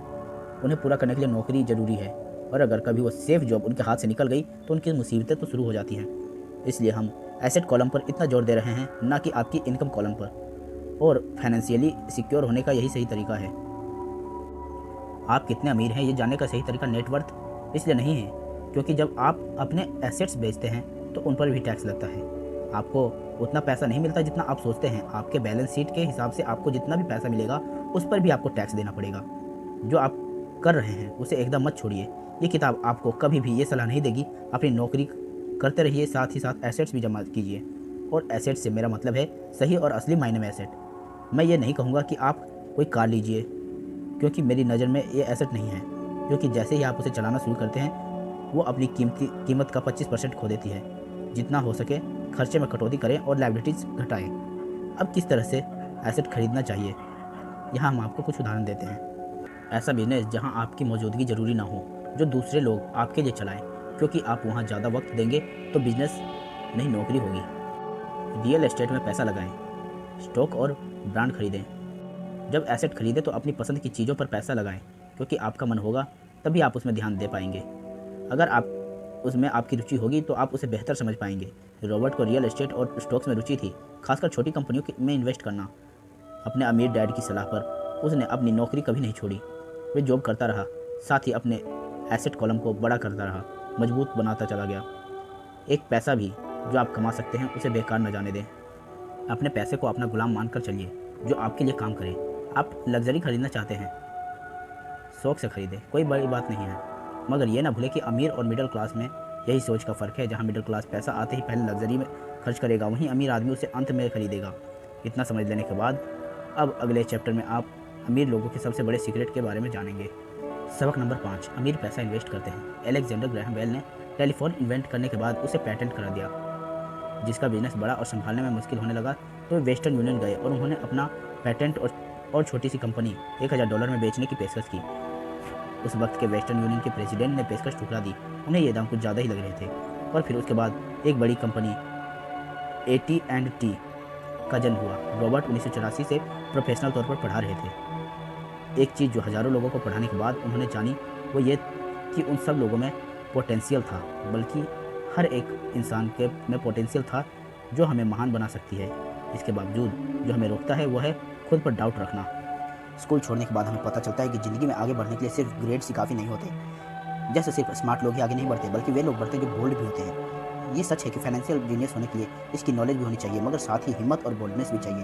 उन्हें पूरा करने के लिए नौकरी ज़रूरी है, और अगर कभी वो सेफ जॉब उनके हाथ से निकल गई तो उनकी मुसीबतें तो शुरू हो जाती हैं। इसलिए हम एसेट कॉलम पर इतना जोर दे रहे हैं, ना कि आपकी इनकम कॉलम पर। और फाइनेंशियली सिक्योर होने का यही सही तरीका है। आप कितने अमीर हैं ये जानने का सही तरीका नेटवर्थ इसलिए नहीं है क्योंकि जब आप अपने एसेट्स बेचते हैं तो उन पर भी टैक्स लगता है। आपको उतना पैसा नहीं मिलता जितना आप सोचते हैं। आपके बैलेंस शीट के हिसाब से आपको जितना भी पैसा मिलेगा उस पर भी आपको टैक्स देना पड़ेगा। जो आप कर रहे हैं उसे एकदम मत छोड़िए। ये किताब आपको कभी भी ये सलाह नहीं देगी। अपनी नौकरी करते रहिए, साथ ही साथ एसेट्स भी जमा कीजिए। और एसेट्स से मेरा मतलब है सही और असली मायने में एसेट। मैं ये नहीं कहूँगा कि आप कोई कार लीजिए, क्योंकि मेरी नज़र में ये एसेट नहीं है, क्योंकि जैसे ही आप उसे चलाना शुरू करते हैं वो अपनी कीमत का 25% खो देती है। जितना हो सके खर्चे में कटौती करें और लायबिलिटीज़ घटाएं। अब किस तरह से एसेट खरीदना चाहिए, यहाँ हम आपको कुछ उदाहरण देते हैं। ऐसा बिजनेस जहाँ आपकी मौजूदगी ज़रूरी ना हो, जो दूसरे लोग आपके लिए चलाएं, क्योंकि आप वहाँ ज़्यादा वक्त देंगे तो बिजनेस नहीं नौकरी होगी। रियल एस्टेट में पैसा लगाएं, स्टॉक और ब्रांड खरीदें। जब एसेट खरीदें तो अपनी पसंद की चीज़ों पर पैसा लगाएं, क्योंकि आपका मन होगा तभी आप उसमें ध्यान दे पाएंगे। अगर आप उसमें आपकी रुचि होगी तो आप उसे बेहतर समझ पाएंगे। रॉबर्ट को रियल एस्टेट और स्टॉक्स में रुचि थी, खासकर छोटी कंपनियों में इन्वेस्ट करना। अपने अमीर डैड की सलाह पर उसने अपनी नौकरी कभी नहीं छोड़ी। वे जॉब करता रहा, साथ ही अपने एसेट कॉलम को बड़ा करता रहा, मजबूत बनाता चला गया। एक पैसा भी जो आप कमा सकते हैं उसे बेकार न जाने दें। अपने पैसे को अपना गुलाम मानकर चलिए, जो आपके लिए काम करे। आप लग्जरी खरीदना चाहते हैं, शौक से खरीदें, कोई बड़ी बात नहीं है। मगर ये ना भूलें कि अमीर और मिडिल क्लास में यही सोच का फ़र्क है। जहाँ मिडिल क्लास पैसा आते ही पहले लग्जरी में खर्च करेगा, वहीं अमीर आदमी उसे अंत में खरीदेगा। इतना समझ लेने के बाद अब अगले चैप्टर में आप अमीर लोगों के सबसे बड़े सीक्रेट के बारे में जानेंगे। सबक नंबर 5, अमीर पैसा इन्वेस्ट करते हैं। अलेक्जेंडर ग्रैहम बेल ने टेलीफोन इन्वेंट करने के बाद उसे पेटेंट करा दिया। जिसका बिजनेस बड़ा और संभालने में मुश्किल होने लगा तो वे वेस्टर्न यूनियन गए और उन्होंने अपना पेटेंट और छोटी सी कंपनी $1000 में बेचने की पेशकश की। उस वक्त के वेस्टर्न यूनियन के प्रेसिडेंट ने पेशकश ठुकरा दी। उन्हें ये दाम कुछ ज़्यादा ही लग रहे थे। और फिर उसके बाद एक बड़ी कंपनी AT&T का जन्म हुआ। रॉबर्ट 1984 से प्रोफेशनल तौर पर पढ़ा रहे थे। एक चीज़ जो हज़ारों लोगों को पढ़ाने के बाद उन्होंने जानी वो ये कि उन सब लोगों में पोटेंशियल था, बल्कि हर एक इंसान के में पोटेंशियल था जो हमें महान बना सकती है। इसके बावजूद जो हमें रोकता है वो है खुद पर डाउट रखना। स्कूल छोड़ने के बाद हमें पता चलता है कि ज़िंदगी में आगे बढ़ने के लिए सिर्फ ग्रेड्स ही काफ़ी नहीं होते। जैसे सिर्फ स्मार्ट लोग ही आगे नहीं बढ़ते, बल्कि वे लोग बढ़ते हैं जो बोल्ड भी होते हैं। ये सच है कि फाइनेंशियल जीनियस होने के लिए इसकी नॉलेज भी होनी चाहिए, मगर साथ ही हिम्मत और बोल्डनेस भी चाहिए।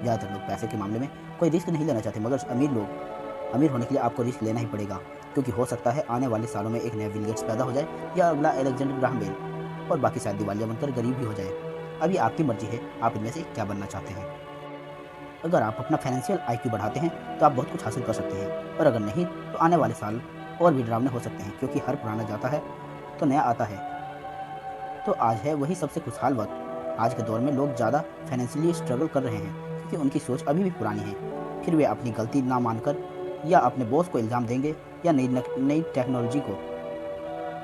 ज़्यादातर लोग पैसे के मामले में कोई रिस्क नहीं लेना चाहते, मगर अमीर होने के लिए आपको रिस्क लेना ही पड़ेगा, क्योंकि हो सकता है आने वाले सालों में एक नया बिल गेट्स पैदा हो जाए या अगला अलेक्जेंडर ग्राहम बेल, और बाकी शायद दिवालिया बनकर गरीब भी हो जाए। अभी आपकी मर्जी है आप इनमें से क्या बनना चाहते हैं। अगर आप अपना फाइनेंशियल आईक्यू बढ़ाते हैं तो आप बहुत कुछ हासिल कर सकते हैं, और अगर नहीं तो आने वाले साल और भी डरावने हो सकते हैं, क्योंकि हर पुराना जाता है तो नया आता है। तो आज है वही सबसे खुशहाल वक्त। आज के दौर में लोग ज़्यादा फाइनेंशियली स्ट्रगल कर रहे हैं क्योंकि उनकी सोच अभी भी पुरानी है। फिर वे अपनी गलती ना मानकर या अपने बॉस को इल्ज़ाम देंगे या नई टेक्नोलॉजी को।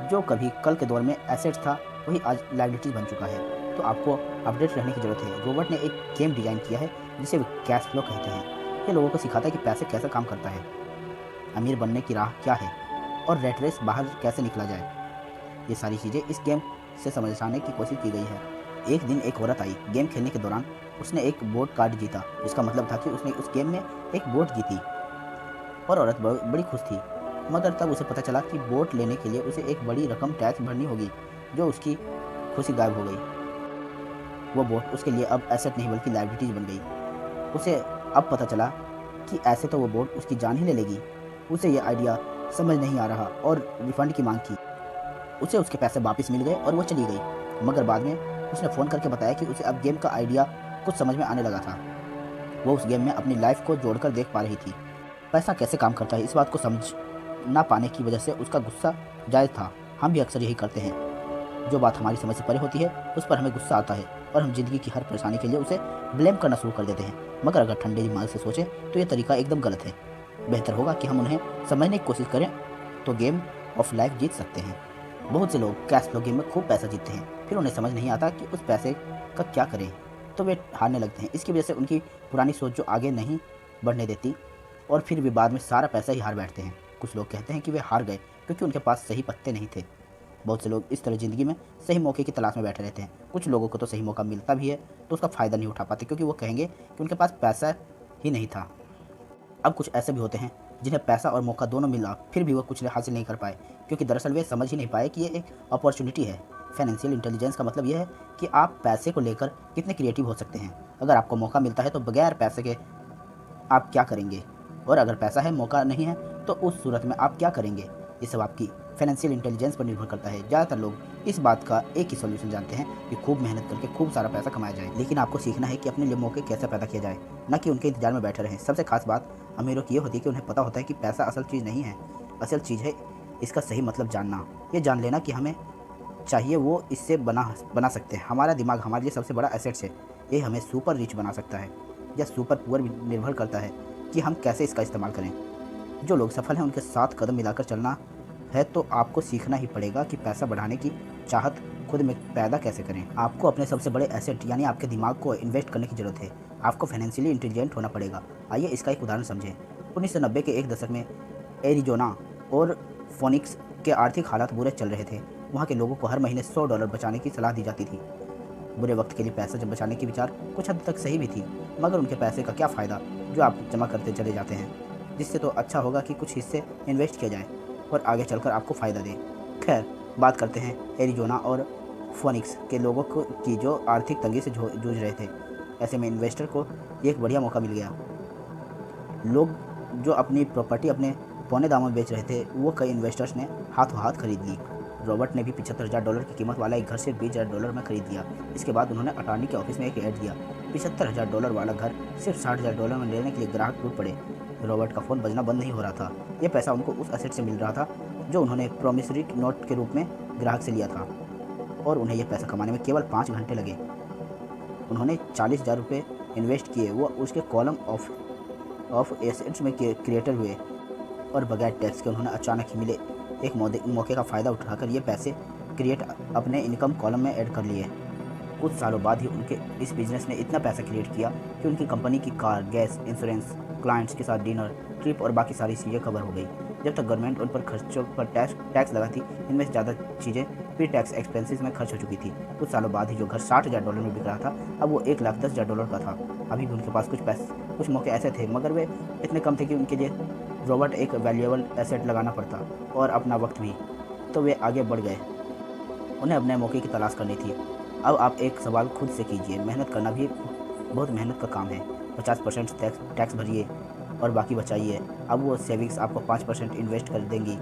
जो कभी कल के दौर में एसेट था वही आज लायबिलिटी बन चुका है। तो आपको अपडेट रहने की ज़रूरत है। रोबोट ने एक गेम डिज़ाइन किया है जिसे वे कैश फ्लो कहते हैं। ये लोगों को सिखाता है कि पैसे कैसे काम करता है, अमीर बनने की राह क्या है और रेट रेस बाहर कैसे निकला जाए। ये सारी चीज़ें इस गेम से समझाने की कोशिश की गई है। एक दिन एक औरत आई। गेम खेलने के दौरान उसने एक बोट कार्ड जीता, जिसका मतलब था कि उसने उस गेम में एक बोट जीती, और औरत बड़ी खुश थी। मगर तब उसे पता चला कि बोट लेने के लिए उसे एक बड़ी रकम टैक्स भरनी होगी, जो उसकी खुशी गायब हो गई। वो बोट उसके लिए अब एसेट नहीं बल्कि लायबिलिटीज बन गई। उसे अब पता चला कि ऐसे तो वो बोट उसकी जान ही ले लेगी। उसे ये आइडिया समझ नहीं आ रहा और रिफंड की मांग की। उसे उसके पैसे वापस मिल गए और वो चली गई। मगर बाद में उसने फ़ोन करके बताया कि उसे अब गेम का आइडिया कुछ समझ में आने लगा था। वो उस गेम में अपनी लाइफ को जोड़कर देख पा रही थी। पैसा कैसे काम करता है, इस बात को समझ ना पाने की वजह से उसका गुस्सा जायज़ था। हम भी अक्सर यही करते हैं। जो बात हमारी समझ से परे होती है उस पर हमें गुस्सा आता है और हम जिंदगी की हर परेशानी के लिए उसे ब्लेम करना शुरू कर देते हैं। मगर अगर ठंडे दिमाग से सोचें तो ये तरीका एकदम गलत है। बेहतर होगा कि हम उन्हें समझने की कोशिश करें, तो गेम ऑफ लाइफ जीत सकते हैं। बहुत से लोग कैश फ्लो गेम में खूब पैसा जीतते हैं, फिर उन्हें समझ नहीं आता कि उस पैसे का क्या करें, तो वे हारने लगते हैं। इसकी वजह से उनकी पुरानी सोच जो आगे नहीं बढ़ने देती, और फिर वे बाद में सारा पैसा ही हार बैठते हैं। कुछ लोग कहते हैं कि वे हार गए क्योंकि उनके पास सही पत्ते नहीं थे। बहुत से लोग इस तरह ज़िंदगी में सही मौके की तलाश में बैठे रहते हैं। कुछ लोगों को तो सही मौका मिलता भी है तो उसका फ़ायदा नहीं उठा पाते, क्योंकि वो कहेंगे कि उनके पास पैसा ही नहीं था। अब कुछ ऐसे भी होते हैं जिन्हें पैसा और मौका दोनों मिला, फिर भी वो कुछ हासिल नहीं कर पाए, क्योंकि दरअसल वे समझ ही नहीं पाए कि ये एक अपॉर्चुनिटी है। फाइनेंशियल इंटेलिजेंस का मतलब यह है कि आप पैसे को लेकर कितने क्रिएटिव हो सकते हैं। अगर आपको मौका मिलता है तो बगैर पैसे के आप क्या करेंगे, और अगर पैसा है मौका नहीं है तो उस सूरत में आप क्या करेंगे। ये सब आपकी फाइनेंशियल इंटेलिजेंस पर निर्भर करता है। ज़्यादातर लोग इस बात का एक ही सॉल्यूशन जानते हैं कि खूब मेहनत करके खूब सारा पैसा कमाया जाए, लेकिन आपको सीखना है कि अपने लिए मौके कैसे पैदा किया जाए, न कि उनके इंतजार में बैठे रहें। सबसे खास बात अमीरों की ये होती है कि उन्हें पता होता है कि पैसा असल चीज़ नहीं है। असल चीज़ है इसका सही मतलब जानना। ये जान लेना कि हमें चाहिए वो इससे बना सकते हैं। हमारा दिमाग हमारे लिए सबसे बड़ा एसेट्स है। ये हमें सुपर रिच बना सकता है या सुपर पुअर भी निर्भर करता है कि हम कैसे इसका इस्तेमाल करें। जो लोग सफल हैं उनके साथ कदम मिलाकर चलना है, तो आपको सीखना ही पड़ेगा कि पैसा बढ़ाने की चाहत खुद में पैदा कैसे करें। आपको अपने सबसे बड़े एसेट यानी आपके दिमाग को इन्वेस्ट करने की ज़रूरत है। आपको फाइनेंशियली इंटेलिजेंट होना पड़ेगा। आइए इसका एक उदाहरण समझें। 1990 के एक दशक में एरिजोना और फोनिक्स के आर्थिक हालात बुरे चल रहे थे। वहाँ के लोगों को हर महीने $100 बचाने की सलाह दी जाती थी। बुरे वक्त के लिए पैसा जब बचाने की विचार कुछ हद तक सही भी थी, मगर उनके पैसे का क्या फ़ायदा जो आप जमा करते चले जाते हैं, जिससे तो अच्छा होगा कि कुछ हिस्से इन्वेस्ट किया जाए और आगे चलकर आपको फ़ायदा दे। खैर, बात करते हैं एरिजोना और फोनिक्स के लोगों को की जो आर्थिक तंगी से जूझ रहे थे। ऐसे में इन्वेस्टर को एक बढ़िया मौका मिल गया। लोग जो अपनी प्रॉपर्टी अपने पौने दामों में बेच रहे थे, वो कई इन्वेस्टर्स ने हाथों हाथ खरीद ली। रॉबर्ट ने भी $75,000 की कीमत वाला एक घर सिर्फ $20,000 में खरीद लिया। इसके बाद उन्होंने अटॉर्नी के ऑफिस में एक ऐड दिया। $75,000 वाला घर सिर्फ $60,000 में लेने के लिए ग्राहक टूट पड़े। रॉबर्ट का फ़ोन बजना बंद नहीं हो रहा था। यह पैसा उनको उस एसेट से मिल रहा था जो उन्होंने प्रॉमिसरी नोट के रूप में ग्राहक से लिया था, और उन्हें यह पैसा कमाने में केवल 5 घंटे लगे। उन्होंने $40,000 इन्वेस्ट किए, वो उसके कॉलम ऑफ एसेट्स में क्रिएटर हुए, और बगैर टैक्स के उन्होंने अचानक ही मिले एक मौके का फ़ायदा उठाकर ये पैसे क्रिएट अपने इनकम कॉलम में ऐड कर लिए। कुछ सालों बाद ही उनके इस बिज़नेस ने इतना पैसा क्रिएट किया कि उनकी कंपनी की कार, गैस, इंश्योरेंस क्लाइंट्स के साथ डिनर, ट्रिप और बाकी सारी चीज़ें कवर हो गई। जब तक गवर्नमेंट उन पर खर्चों पर टैक्स लगाती, इनमें से ज़्यादा चीज़ें प्री टैक्स एक्सपेंसेस में खर्च हो चुकी थी। कुछ सालों बाद ही जो घर $60,000 में बिक रहा था, अब वो $1,10,000 का था। अभी भी उनके पास कुछ मौके ऐसे थे, मगर वे इतने कम थे कि उनके लिए रॉबर्ट एक वैल्यूएबल एसेट लगाना पड़ता और अपना वक्त भी। तो वे आगे बढ़ गए। उन्हें अपने मौके की तलाश करनी थी। अब आप एक सवाल खुद से कीजिए, मेहनत करना भी बहुत मेहनत का काम है। 50% टैक्स भरिए और बाकी बचाइए। अब वो सेविंग्स आपको 5% इन्वेस्ट कर देंगी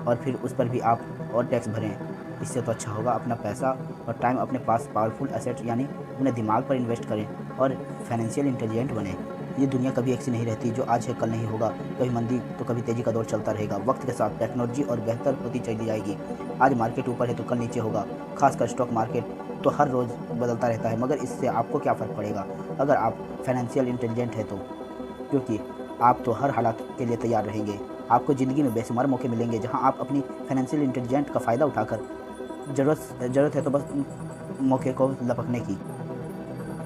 और फिर उस पर भी आप और टैक्स भरें। इससे तो अच्छा होगा अपना पैसा और टाइम अपने पास पावरफुल एसेट यानी अपने दिमाग पर इन्वेस्ट करें और फाइनेंशियल इंटेलिजेंट बने। ये दुनिया कभी ऐसी नहीं रहती, जो आज है कल नहीं होगा। कभी मंदी तो कभी तेजी का दौर चलता रहेगा। वक्त के साथ टेक्नोलॉजी और बेहतर होती चली जाएगी। आज मार्केट ऊपर है तो कल नीचे होगा। खासकर स्टॉक मार्केट तो हर रोज़ बदलता रहता है, मगर इससे आपको क्या फ़र्क पड़ेगा अगर आप फाइनेंशियल इंटेलिजेंट है तो, क्योंकि आप तो हर हालात के लिए तैयार रहेंगे। आपको ज़िंदगी में बेशुमार मौके मिलेंगे जहां आप अपनी फाइनेंशियल इंटेलिजेंट का फ़ायदा उठाकर ज़रूरत है तो बस मौके को लपकने की।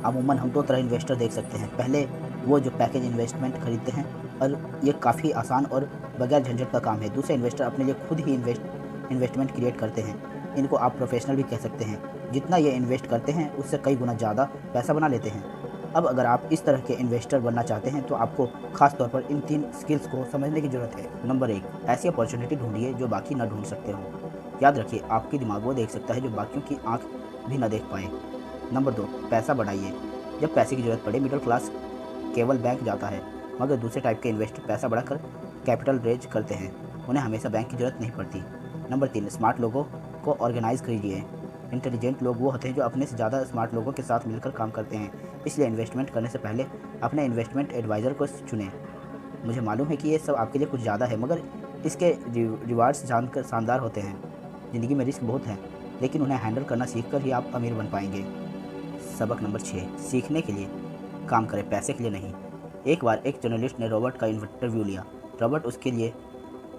अमूमन हम दो तरह इन्वेस्टर देख सकते हैं। पहले वो जो पैकेज इन्वेस्टमेंट खरीदते हैं और ये काफ़ी आसान और बगैर झंझट का काम है। दूसरे इन्वेस्टर अपने लिए खुद ही इन्वेस्टमेंट क्रिएट करते हैं। इनको आप प्रोफेशनल भी कह सकते हैं। जितना ये इन्वेस्ट करते हैं उससे कई गुना ज़्यादा पैसा बना लेते हैं। अब अगर आप इस तरह के इन्वेस्टर बनना चाहते हैं तो आपको खास तौर पर इन 3 स्किल्स को समझने की ज़रूरत है। नंबर 1, ऐसी अपॉर्चुनिटी ढूंढिए जो बाकी ना ढूंढ सकते हों। याद रखिए, आपकी दिमाग वो देख सकता है जो बाकियों की आंख भी ना देख पाए। नंबर 2, पैसा बढ़ाइए। जब पैसे की ज़रूरत पड़े, मिडिल क्लास केवल बैंक जाता है, मगर दूसरे टाइप के इन्वेस्टर पैसा बढ़ाकर कैपिटल रेज करते हैं। उन्हें हमेशा बैंक की ज़रूरत नहीं पड़ती। नंबर 3, स्मार्ट लोगों को ऑर्गेनाइज कीजिए। इंटेलिजेंट लोग वो होते हैं जो अपने से ज़्यादा स्मार्ट लोगों के साथ मिलकर काम करते हैं। इसलिए इन्वेस्टमेंट करने से पहले अपने इन्वेस्टमेंट एडवाइज़र को चुनें। मुझे मालूम है कि ये सब आपके लिए कुछ ज़्यादा है, मगर इसके रिवार्ड्स जानकर शानदार होते हैं। ज़िंदगी में रिस्क बहुत है, लेकिन उन्हें हैंडल करना सीखकर ही आप अमीर बन पाएंगे। सबक नंबर 6, सीखने के लिए काम करें, पैसे के लिए नहीं। एक बार एक जर्नलिस्ट ने रॉबर्ट का इंटरव्यू लिया। रॉबर्ट उसके लिए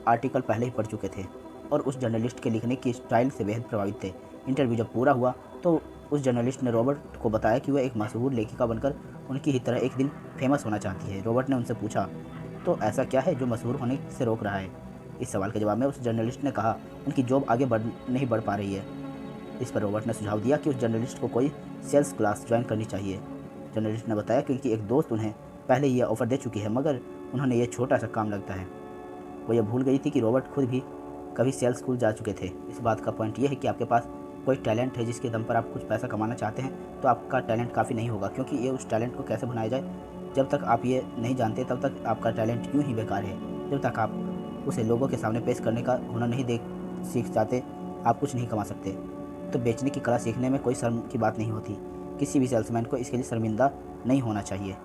आर्टिकल पहले ही पढ़ चुके थे और उस जर्नलिस्ट के लिखने की स्टाइल से बेहद प्रभावित थे। इंटरव्यू जब पूरा हुआ तो उस जर्नलिस्ट ने रॉबर्ट को बताया कि वह एक मशहूर लेखिका बनकर उनकी ही तरह एक दिन फेमस होना चाहती है। रॉबर्ट ने उनसे पूछा, तो ऐसा क्या है जो मशहूर होने से रोक रहा है? इस सवाल के जवाब में उस जर्नलिस्ट ने कहा, उनकी जॉब आगे नहीं बढ़ पा रही है। इस पर रॉबर्ट ने सुझाव दिया कि उस जर्नलिस्ट को कोई सेल्स क्लास ज्वाइन करनी चाहिए। जर्नलिस्ट ने बताया कि उनकी एक दोस्त उन्हें पहले ही यह ऑफ़र दे चुकी है, मगर उन्होंने ये छोटा सा काम लगता है। वो ये भूल गई थी कि रॉबर्ट खुद भी कभी सेल्स स्कूल जा चुके थे। इस बात का पॉइंट ये है कि आपके पास कोई टैलेंट है जिसके दम पर आप कुछ पैसा कमाना चाहते हैं, तो आपका टैलेंट काफ़ी नहीं होगा, क्योंकि ये उस टैलेंट को कैसे बनाया जाए, जब तक आप ये नहीं जानते तब तक आपका टैलेंट यूँ ही बेकार है। जब तक आप उसे लोगों के सामने पेश करने का हुनर नहीं सीख जाते, आप कुछ नहीं कमा सकते। तो बेचने की कला सीखने में कोई शर्म की बात नहीं होती। किसी भी सेल्समैन को इसके लिए शर्मिंदा नहीं होना चाहिए।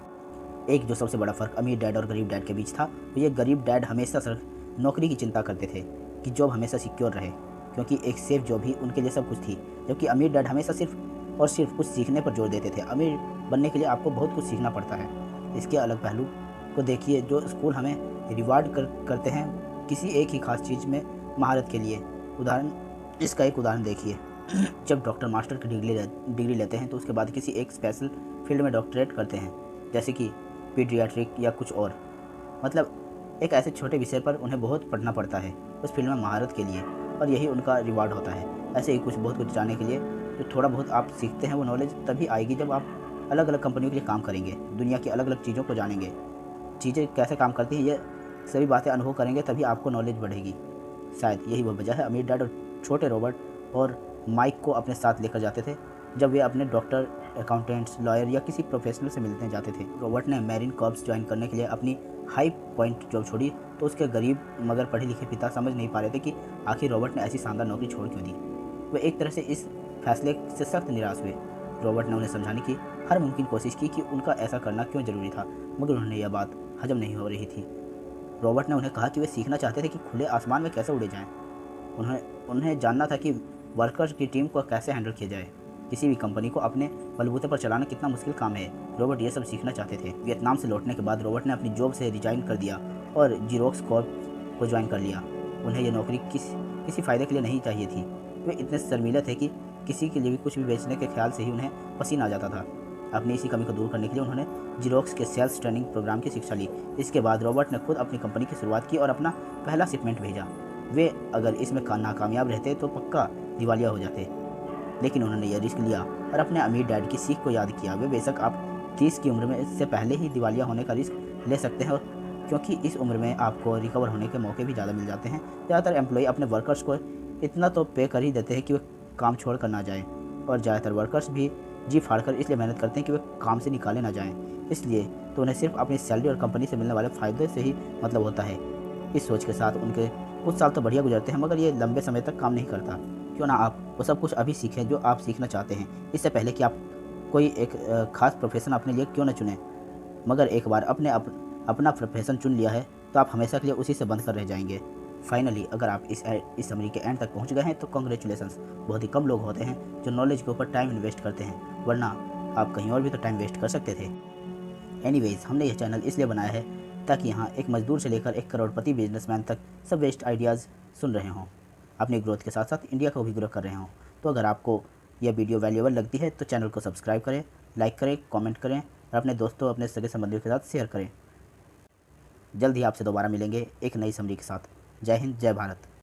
एक जो सबसे बड़ा फ़र्क अमीर डैड और गरीब डैड के बीच था, वो ये गरीब डैड हमेशा सिर्फ नौकरी की चिंता करते थे कि जॉब हमेशा सिक्योर रहे, क्योंकि एक सेफ जॉब ही उनके लिए सब कुछ थी। जबकि अमीर डैड हमेशा सिर्फ और सिर्फ कुछ सीखने पर जोर देते थे। अमीर बनने के लिए आपको बहुत कुछ सीखना पड़ता है। इसके अलग पहलू को देखिए। जो स्कूल हमें रिवार्ड करते हैं किसी एक ही खास चीज़ में महारत के लिए। इसका एक उदाहरण देखिए। जब डॉक्टर मास्टर की डिग्री लेते हैं तो उसके बाद किसी एक स्पेशल फील्ड में डॉक्टरेट करते हैं, जैसे कि पीडियाट्रिक या कुछ और। मतलब एक ऐसे छोटे विषय पर उन्हें बहुत पढ़ना पड़ता है उस फील्ड में महारत के लिए, और यही उनका रिवार्ड होता है। ऐसे ही बहुत कुछ जानने के लिए जो थोड़ा बहुत आप सीखते हैं, वो नॉलेज तभी आएगी जब आप अलग अलग कंपनियों के लिए काम करेंगे, दुनिया की अलग अलग चीज़ों को जानेंगे, चीज़ें कैसे काम करती हैं, ये सभी बातें अनुभव करेंगे, तभी आपको नॉलेज बढ़ेगी। शायद यही वह वजह है अमीर डैड और छोटे रॉबर्ट और माइक को अपने साथ लेकर जाते थे जब वे अपने डॉक्टर, अकाउंटेंट्स, लॉयर या किसी प्रोफेशनल से मिलने जाते थे। रॉबर्ट ने मैरीन कॉर्प्स ज्वाइन करने के लिए अपनी हाई पॉइंट जॉब छोड़ी तो उसके गरीब मगर पढ़े लिखे पिता समझ नहीं पा रहे थे कि आखिर रॉबर्ट ने ऐसी शानदार नौकरी छोड़ क्यों दी। वे एक तरह से इस फैसले से सख्त निराश हुए। रॉबर्ट ने उन्हें समझाने की हर मुमकिन कोशिश की कि उनका ऐसा करना क्यों ज़रूरी था, मगर उन्हें यह बात हजम नहीं हो रही थी। रॉबर्ट ने उन्हें कहा कि वे सीखना चाहते थे कि खुले आसमान में कैसे उड़े जाएं। उन्हें जानना था कि वर्कर्स की टीम को कैसे हैंडल किया जाए। किसी भी कंपनी को अपने बलबूते पर चलाना कितना मुश्किल काम है। रॉबर्ट ये सब सीखना चाहते थे। वियतनाम से लौटने के बाद रॉबर्ट ने अपनी जॉब से रिजाइन कर दिया और जीरोक्स कॉर्प को ज्वाइन कर लिया। उन्हें यह नौकरी किसी फ़ायदे के लिए नहीं चाहिए थी। वे इतने शर्मीले थे कि किसी के लिए भी कुछ भी बेचने के ख्याल से ही उन्हें पसीना आ जाता था। अपनी इसी कमी को दूर करने के लिए उन्होंने जीरोक्स के सेल्स ट्रेनिंग प्रोग्राम की शिक्षा ली। इसके बाद रॉबर्ट ने खुद अपनी कंपनी की शुरुआत की और अपना पहला शिपमेंट भेजा। वे अगर इसमें नाकामयाब रहते तो पक्का दिवालिया हो जाते, लेकिन उन्होंने यह रिस्क लिया और अपने अमीर डैड की सीख को याद किया। वे बेशक आप 30 की उम्र में इससे पहले ही दिवालिया होने का रिस्क ले सकते हैं, और क्योंकि इस उम्र में आपको रिकवर होने के मौके भी ज़्यादा मिल जाते हैं। ज़्यादातर एम्प्लॉय अपने वर्कर्स को इतना तो पे कर ही देते हैं कि वे काम छोड़ कर ना जाएँ, और ज़्यादातर वर्कर्स भी जी फाड़ कर इसलिए मेहनत करते हैं कि वे काम से निकाले ना जाएँ। इसलिए तो उन्हें सिर्फ अपनी सैलरी और कंपनी से मिलने वाले फ़ायदे से ही मतलब होता है। इस सोच के साथ उनके कुछ साल तो बढ़िया गुजरते हैं, मगर ये लंबे समय तक काम नहीं करता। क्यों ना आप वो सब कुछ अभी सीखें जो आप सीखना चाहते हैं, इससे पहले कि आप कोई एक ख़ास प्रोफेशन अपने लिए क्यों न चुनें। मगर एक बार अपना प्रोफेशन चुन लिया है तो आप हमेशा के लिए उसी से बंध कर रह जाएंगे। फाइनली, अगर आप इस समरी के एंड तक पहुंच गए हैं तो कॉन्ग्रेचुलेसन्स। बहुत ही कम लोग होते हैं जो नॉलेज के ऊपर टाइम इन्वेस्ट करते हैं, वरना आप कहीं और भी तो टाइम वेस्ट कर सकते थे। एनीवेज, हमने यह चैनल इसलिए बनाया है ताकि यहाँ एक मजदूर से लेकर एक करोड़पति बिजनेसमैन तक सब बेस्ट आइडियाज़ सुन रहे हों, अपनी ग्रोथ के साथ साथ इंडिया को भी ग्रो कर रहे हों। तो अगर आपको यह वीडियो वैल्यूएबल लगती है तो चैनल को सब्सक्राइब करें, लाइक करें, कमेंट करें और अपने दोस्तों, अपने सगे संबंधियों के साथ शेयर करें। जल्द ही आपसे दोबारा मिलेंगे एक नई समरी के साथ। जय हिंद, जय भारत।